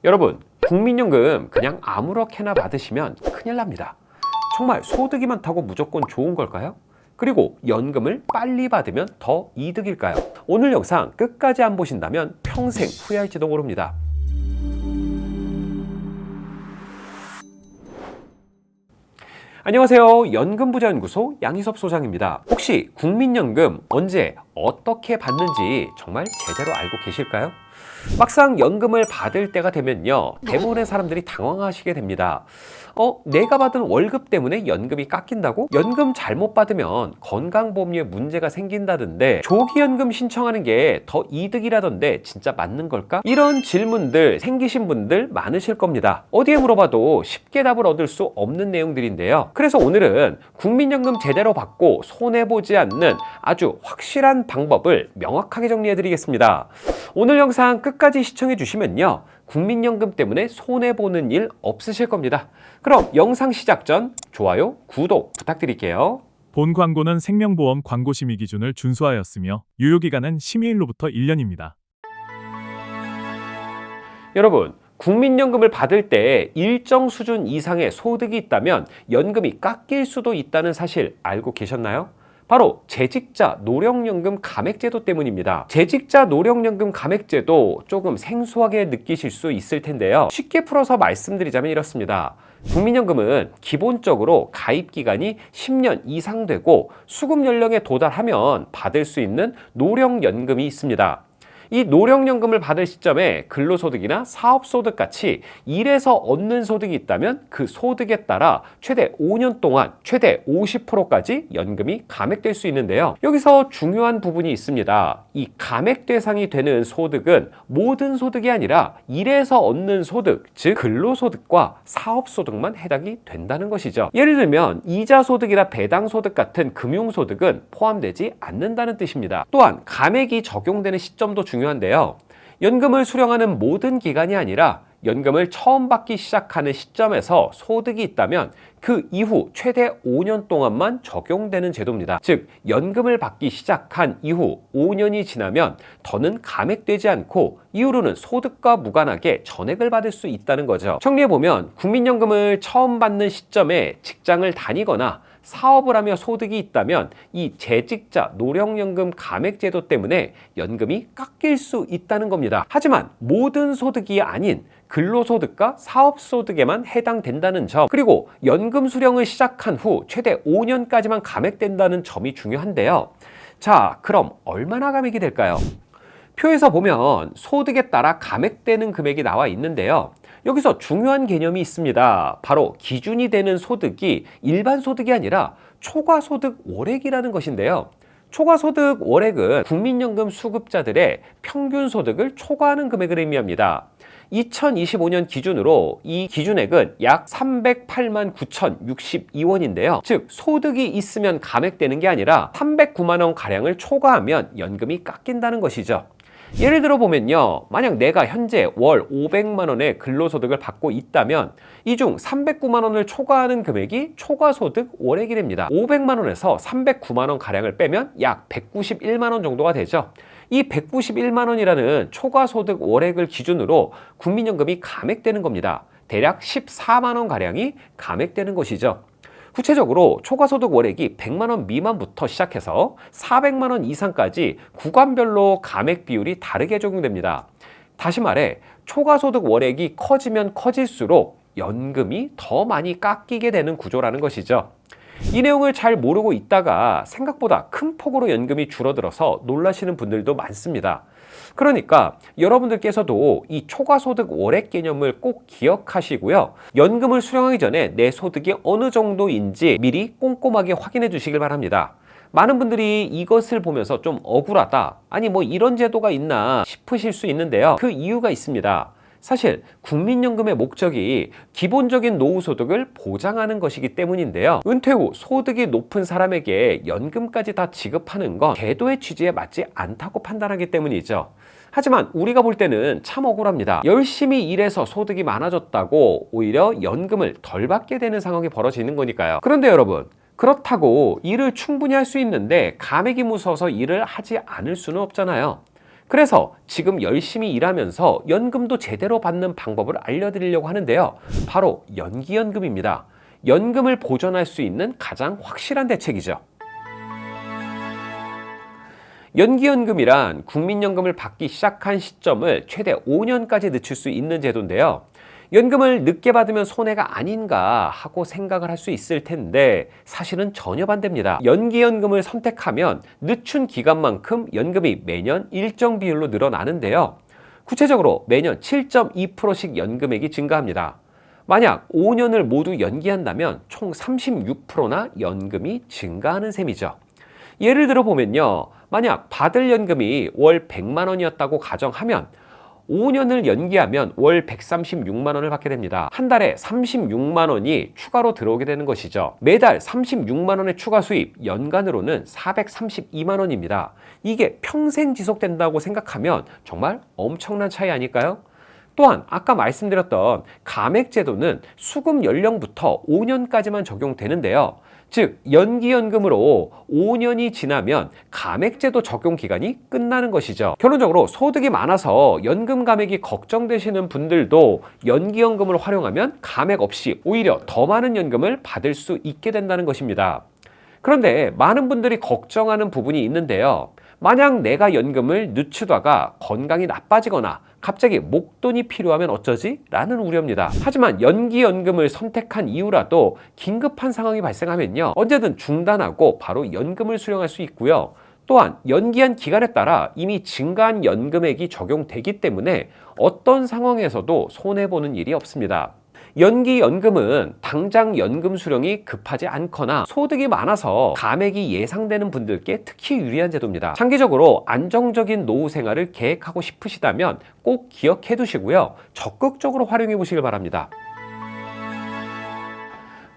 여러분, 국민연금 그냥 아무렇게나 받으시면 큰일 납니다. 정말 소득이 많다고 무조건 좋은 걸까요? 그리고 연금을 빨리 받으면 더 이득일까요? 오늘 영상 끝까지 안 보신다면 평생 후회할지도 모릅니다. 안녕하세요. 연금부자연구소 양희섭 소장입니다. 혹시 국민연금 언제 어떻게 받는지 정말 제대로 알고 계실까요? 막상 연금을 받을 때가 되면요, 대부분의 사람들이 당황하시게 됩니다. 내가 받은 월급 때문에 연금이 깎인다고? 연금 잘못 받으면 건강보험료에 문제가 생긴다던데 조기연금 신청하는 게 더 이득이라던데 진짜 맞는 걸까? 이런 질문들 생기신 분들 많으실 겁니다. 어디에 물어봐도 쉽게 답을 얻을 수 없는 내용들인데요. 그래서 오늘은 국민연금 제대로 받고 손해보지 않는 아주 확실한 방법을 명확하게 정리해드리겠습니다. 오늘 영상 끝까지 시청해 주시면요, 국민연금 때문에 손해보는 일 없으실 겁니다. 그럼 영상 시작 전 좋아요, 구독 부탁드릴게요. 본 광고는 생명보험 광고 심의 기준을 준수하였으며 유효기간은 심의일로부터 1년입니다. 여러분, 국민연금을 받을 때 일정 수준 이상의 소득이 있다면 연금이 깎일 수도 있다는 사실 알고 계셨나요? 바로 재직자 노령연금 감액제도 때문입니다. 재직자 노령연금 감액제도 조금 생소하게 느끼실 수 있을 텐데요. 쉽게 풀어서 말씀드리자면 이렇습니다. 국민연금은 기본적으로 가입기간이 10년 이상 되고 수급 연령에 도달하면 받을 수 있는 노령연금이 있습니다. 이 노령연금을 받을 시점에 근로소득이나 사업소득 같이 일해서 얻는 소득이 있다면 그 소득에 따라 최대 5년 동안 최대 50%까지 연금이 감액될 수 있는데요. 여기서 중요한 부분이 있습니다. 이 감액 대상이 되는 소득은 모든 소득이 아니라 일해서 얻는 소득, 즉 근로소득과 사업소득만 해당이 된다는 것이죠. 예를 들면 이자소득이나 배당소득 같은 금융소득은 포함되지 않는다는 뜻입니다. 또한 감액이 적용되는 시점도 중요한데요. 연금을 수령하는 모든 기간이 아니라 연금을 처음 받기 시작하는 시점에서 소득이 있다면 그 이후 최대 5년 동안만 적용되는 제도입니다. 즉, 연금을 받기 시작한 이후 5년이 지나면 더는 감액되지 않고 이후로는 소득과 무관하게 전액을 받을 수 있다는 거죠. 정리해보면 국민연금을 처음 받는 시점에 직장을 다니거나 사업을 하며 소득이 있다면 이 재직자 노령연금 감액제도 때문에 연금이 깎일 수 있다는 겁니다. 하지만 모든 소득이 아닌 근로소득과 사업소득에만 해당된다는 점, 그리고 연금 수령을 시작한 후 최대 5년까지만 감액된다는 점이 중요한데요. 자, 그럼 얼마나 감액이 될까요? 표에서 보면 소득에 따라 감액되는 금액이 나와 있는데요. 여기서 중요한 개념이 있습니다. 바로 기준이 되는 소득이 일반 소득이 아니라 초과소득 월액이라는 것인데요. 초과소득 월액은 국민연금 수급자들의 평균 소득을 초과하는 금액을 의미합니다. 2025년 기준으로 이 기준액은 약 308만 9,062원인데요. 즉, 소득이 있으면 감액되는 게 아니라 309만 원 가량을 초과하면 연금이 깎인다는 것이죠. 예를 들어 보면요, 만약 내가 현재 월 500만 원의 근로소득을 받고 있다면 이 중 309만 원을 초과하는 금액이 초과소득 월액이 됩니다. 500만 원에서 309만 원 가량을 빼면 약 191만 원 정도가 되죠. 이 191만 원이라는 초과소득 월액을 기준으로 국민연금이 감액되는 겁니다. 대략 14만 원 가량이 감액되는 것이죠. 구체적으로 초과소득 월액이 100만 원 미만부터 시작해서 400만 원 이상까지 구간별로 감액 비율이 다르게 적용됩니다. 다시 말해, 초과소득 월액이 커지면 커질수록 연금이 더 많이 깎이게 되는 구조라는 것이죠. 이 내용을 잘 모르고 있다가 생각보다 큰 폭으로 연금이 줄어들어서 놀라시는 분들도 많습니다. 그러니까 여러분들께서도 이 초과소득 월액 개념을 꼭 기억하시고요. 연금을 수령하기 전에 내 소득이 어느 정도인지 미리 꼼꼼하게 확인해 주시길 바랍니다. 많은 분들이 이것을 보면서 좀 억울하다, 아니 뭐 이런 제도가 있나 싶으실 수 있는데요. 그 이유가 있습니다. 사실 국민연금의 목적이 기본적인 노후소득을 보장하는 것이기 때문인데요. 은퇴 후 소득이 높은 사람에게 연금까지 다 지급하는 건 제도의 취지에 맞지 않다고 판단하기 때문이죠. 하지만 우리가 볼 때는 참 억울합니다. 열심히 일해서 소득이 많아졌다고 오히려 연금을 덜 받게 되는 상황이 벌어지는 거니까요. 그런데 여러분, 그렇다고 일을 충분히 할 수 있는데 감액이 무서워서 일을 하지 않을 수는 없잖아요. 그래서 지금 열심히 일하면서 연금도 제대로 받는 방법을 알려드리려고 하는데요. 바로 연기연금입니다. 연금을 보존할 수 있는 가장 확실한 대책이죠. 연기연금이란 국민연금을 받기 시작한 시점을 최대 5년까지 늦출 수 있는 제도인데요. 연금을 늦게 받으면 손해가 아닌가 하고 생각을 할 수 있을 텐데 사실은 전혀 반대입니다. 연기연금을 선택하면 늦춘 기간만큼 연금이 매년 일정 비율로 늘어나는데요. 구체적으로 매년 7.2%씩 연금액이 증가합니다. 만약 5년을 모두 연기한다면 총 36%나 연금이 증가하는 셈이죠. 예를 들어 보면요. 만약 받을 연금이 월 100만 원이었다고 가정하면 5년을 연기하면 월 136만 원을 받게 됩니다. 한 달에 36만 원이 추가로 들어오게 되는 것이죠. 매달 36만 원의 추가 수입, 연간으로는 432만 원입니다. 이게 평생 지속된다고 생각하면 정말 엄청난 차이 아닐까요? 또한 아까 말씀드렸던 감액제도는 수급 연령부터 5년까지만 적용되는데요. 즉 연기연금으로 5년이 지나면 감액제도 적용 기간이 끝나는 것이죠. 결론적으로 소득이 많아서 연금 감액이 걱정되시는 분들도 연기연금을 활용하면 감액 없이 오히려 더 많은 연금을 받을 수 있게 된다는 것입니다. 그런데 많은 분들이 걱정하는 부분이 있는데요. 만약 내가 연금을 늦추다가 건강이 나빠지거나 갑자기 목돈이 필요하면 어쩌지? 라는 우려입니다. 하지만 연기연금을 선택한 이후라도 긴급한 상황이 발생하면요. 언제든 중단하고 바로 연금을 수령할 수 있고요. 또한 연기한 기간에 따라 이미 증가한 연금액이 적용되기 때문에 어떤 상황에서도 손해보는 일이 없습니다. 연기연금은 당장 연금 수령이 급하지 않거나 소득이 많아서 감액이 예상되는 분들께 특히 유리한 제도입니다. 장기적으로 안정적인 노후 생활을 계획하고 싶으시다면 꼭 기억해 두시고요. 적극적으로 활용해 보시길 바랍니다.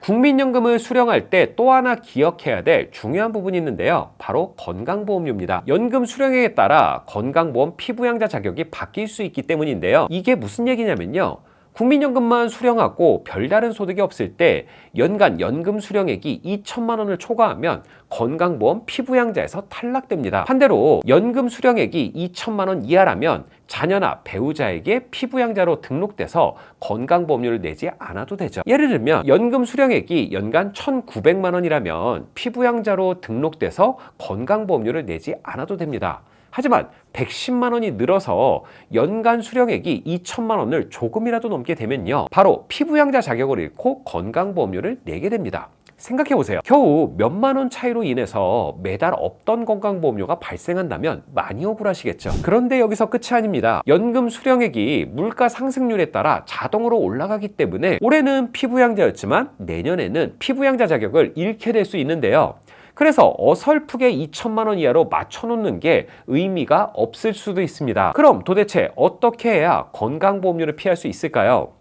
국민연금을 수령할 때 또 하나 기억해야 될 중요한 부분이 있는데요. 바로 건강보험료입니다. 연금 수령액에 따라 건강보험 피부양자 자격이 바뀔 수 있기 때문인데요. 이게 무슨 얘기냐면요. 국민연금만 수령하고 별다른 소득이 없을 때 연간 연금 수령액이 2천만 원을 초과하면 건강보험 피부양자에서 탈락됩니다. 반대로 연금 수령액이 2천만 원 이하라면 자녀나 배우자에게 피부양자로 등록돼서 건강보험료를 내지 않아도 되죠. 예를 들면 연금 수령액이 연간 1,900만 원이라면 피부양자로 등록돼서 건강보험료를 내지 않아도 됩니다. 하지만 110만 원이 늘어서 연간 수령액이 2천만 원을 조금이라도 넘게 되면요. 바로 피부양자 자격을 잃고 건강보험료를 내게 됩니다. 생각해보세요. 겨우 몇만 원 차이로 인해서 매달 없던 건강보험료가 발생한다면 많이 억울하시겠죠. 그런데 여기서 끝이 아닙니다. 연금 수령액이 물가 상승률에 따라 자동으로 올라가기 때문에 올해는 피부양자였지만 내년에는 피부양자 자격을 잃게 될 수 있는데요. 그래서 어설프게 2천만 원 이하로 맞춰놓는 게 의미가 없을 수도 있습니다. 그럼 도대체 어떻게 해야 건강보험료를 피할 수 있을까요?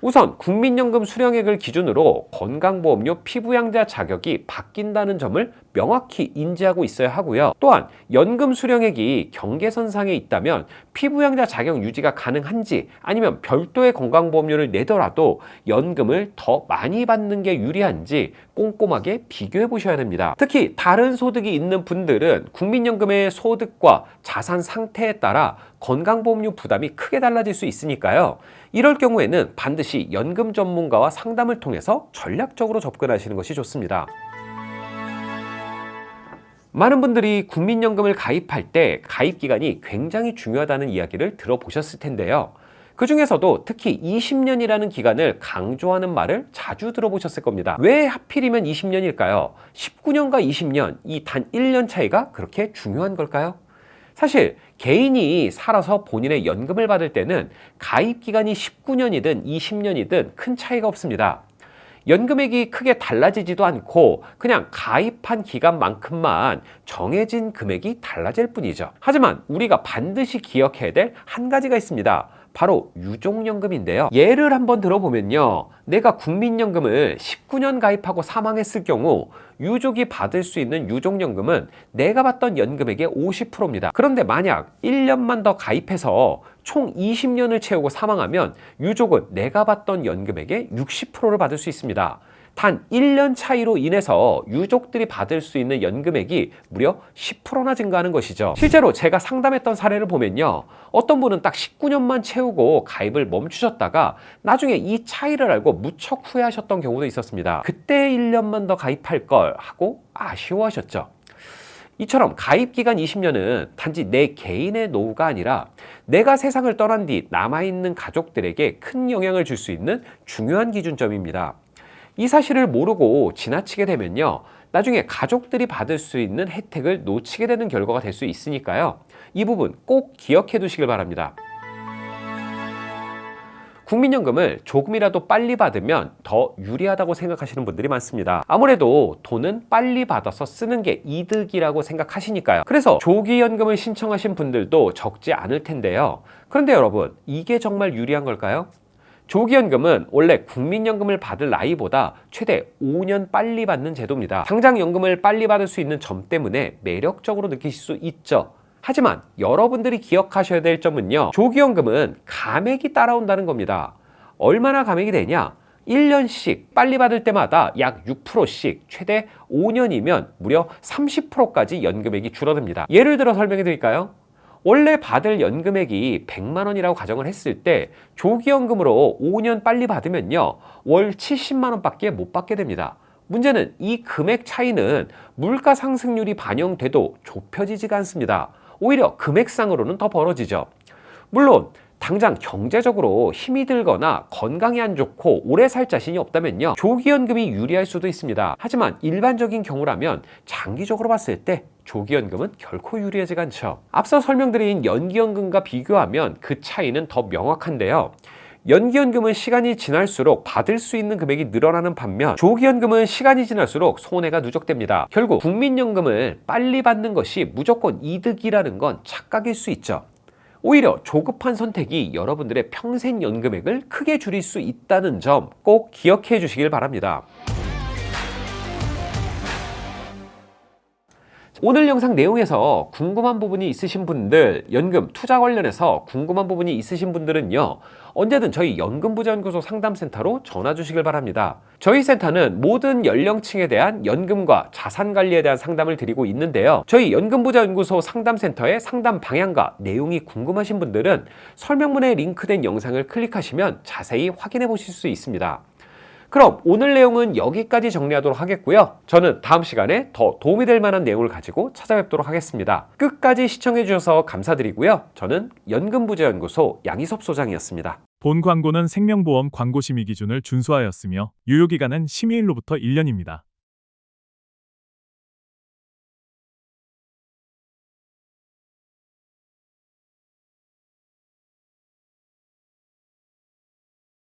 우선 국민연금 수령액을 기준으로 건강보험료 피부양자 자격이 바뀐다는 점을 명확히 인지하고 있어야 하고요. 또한 연금 수령액이 경계선상에 있다면 피부양자 자격 유지가 가능한지 아니면 별도의 건강보험료를 내더라도 연금을 더 많이 받는 게 유리한지 꼼꼼하게 비교해 보셔야 됩니다. 특히 다른 소득이 있는 분들은 국민연금의 소득과 자산 상태에 따라 건강보험료 부담이 크게 달라질 수 있으니까요. 이럴 경우에는 반드시 연금 전문가와 상담을 통해서 전략적으로 접근하시는 것이 좋습니다. 많은 분들이 국민연금을 가입할 때 가입기간이 굉장히 중요하다는 이야기를 들어보셨을 텐데요. 그 중에서도 특히 20년이라는 기간을 강조하는 말을 자주 들어보셨을 겁니다. 왜 하필이면 20년일까요? 19년과 20년, 이 단 1년 차이가 그렇게 중요한 걸까요? 사실 개인이 살아서 본인의 연금을 받을 때는 가입기간이 19년이든 20년이든 큰 차이가 없습니다. 연금액이 크게 달라지지도 않고 그냥 가입한 기간만큼만 정해진 금액이 달라질 뿐이죠. 하지만 우리가 반드시 기억해야 될 한 가지가 있습니다. 바로 유족연금인데요. 예를 한번 들어보면요. 내가 국민연금을 19년 가입하고 사망했을 경우 유족이 받을 수 있는 유족연금은 내가 받던 연금액의 50%입니다. 그런데 만약 1년만 더 가입해서 총 20년을 채우고 사망하면 유족은 내가 받던 연금액의 60%를 받을 수 있습니다. 단 1년 차이로 인해서 유족들이 받을 수 있는 연금액이 무려 10%나 증가하는 것이죠. 실제로 제가 상담했던 사례를 보면요. 어떤 분은 딱 19년만 채우고 가입을 멈추셨다가 나중에 이 차이를 알고 무척 후회하셨던 경우도 있었습니다. 그때 1년만 더 가입할 걸 하고 아쉬워하셨죠. 이처럼 가입 기간 20년은 단지 내 개인의 노후가 아니라 내가 세상을 떠난 뒤 남아있는 가족들에게 큰 영향을 줄 수 있는 중요한 기준점입니다. 이 사실을 모르고 지나치게 되면요. 나중에 가족들이 받을 수 있는 혜택을 놓치게 되는 결과가 될 수 있으니까요. 이 부분 꼭 기억해 두시길 바랍니다. 국민연금을 조금이라도 빨리 받으면 더 유리하다고 생각하시는 분들이 많습니다. 아무래도 돈은 빨리 받아서 쓰는 게 이득이라고 생각하시니까요. 그래서 조기연금을 신청하신 분들도 적지 않을 텐데요. 그런데 여러분, 이게 정말 유리한 걸까요? 조기연금은 원래 국민연금을 받을 나이보다 최대 5년 빨리 받는 제도입니다. 당장 연금을 빨리 받을 수 있는 점 때문에 매력적으로 느끼실 수 있죠. 하지만 여러분들이 기억하셔야 될 점은요. 조기연금은 감액이 따라온다는 겁니다. 얼마나 감액이 되냐? 1년씩 빨리 받을 때마다 약 6%씩 최대 5년이면 무려 30%까지 연금액이 줄어듭니다. 예를 들어 설명해 드릴까요? 원래 받을 연금액이 100만 원이라고 가정을 했을 때 조기연금으로 5년 빨리 받으면요. 월 70만 원밖에 못 받게 됩니다. 문제는 이 금액 차이는 물가 상승률이 반영돼도 좁혀지지가 않습니다. 오히려 금액상으로는 더 벌어지죠. 물론 당장 경제적으로 힘이 들거나 건강이 안 좋고 오래 살 자신이 없다면요. 조기연금이 유리할 수도 있습니다. 하지만 일반적인 경우라면 장기적으로 봤을 때 조기연금은 결코 유리하지가 않죠. 앞서 설명드린 연기연금과 비교하면 그 차이는 더 명확한데요. 연기연금은 시간이 지날수록 받을 수 있는 금액이 늘어나는 반면 조기연금은 시간이 지날수록 손해가 누적됩니다. 결국 국민연금을 빨리 받는 것이 무조건 이득이라는 건 착각일 수 있죠. 오히려 조급한 선택이 여러분들의 평생 연금액을 크게 줄일 수 있다는 점 꼭 기억해 주시길 바랍니다. 오늘 영상 내용에서 궁금한 부분이 있으신 분들, 연금 투자 관련해서 궁금한 부분이 있으신 분들은요, 언제든 저희 연금부자연구소 상담센터로 전화 주시길 바랍니다. 저희 센터는 모든 연령층에 대한 연금과 자산 관리에 대한 상담을 드리고 있는데요. 저희 연금부자연구소 상담센터의 상담 방향과 내용이 궁금하신 분들은 설명문에 링크된 영상을 클릭하시면 자세히 확인해 보실 수 있습니다. 그럼 오늘 내용은 여기까지 정리하도록 하겠고요. 저는 다음 시간에 더 도움이 될 만한 내용을 가지고 찾아뵙도록 하겠습니다. 끝까지 시청해 주셔서 감사드리고요. 저는 연금부자연구소 양희섭 소장이었습니다. 본 광고는 생명보험 광고심의 기준을 준수하였으며 유효기간은 심의일로부터 1년입니다.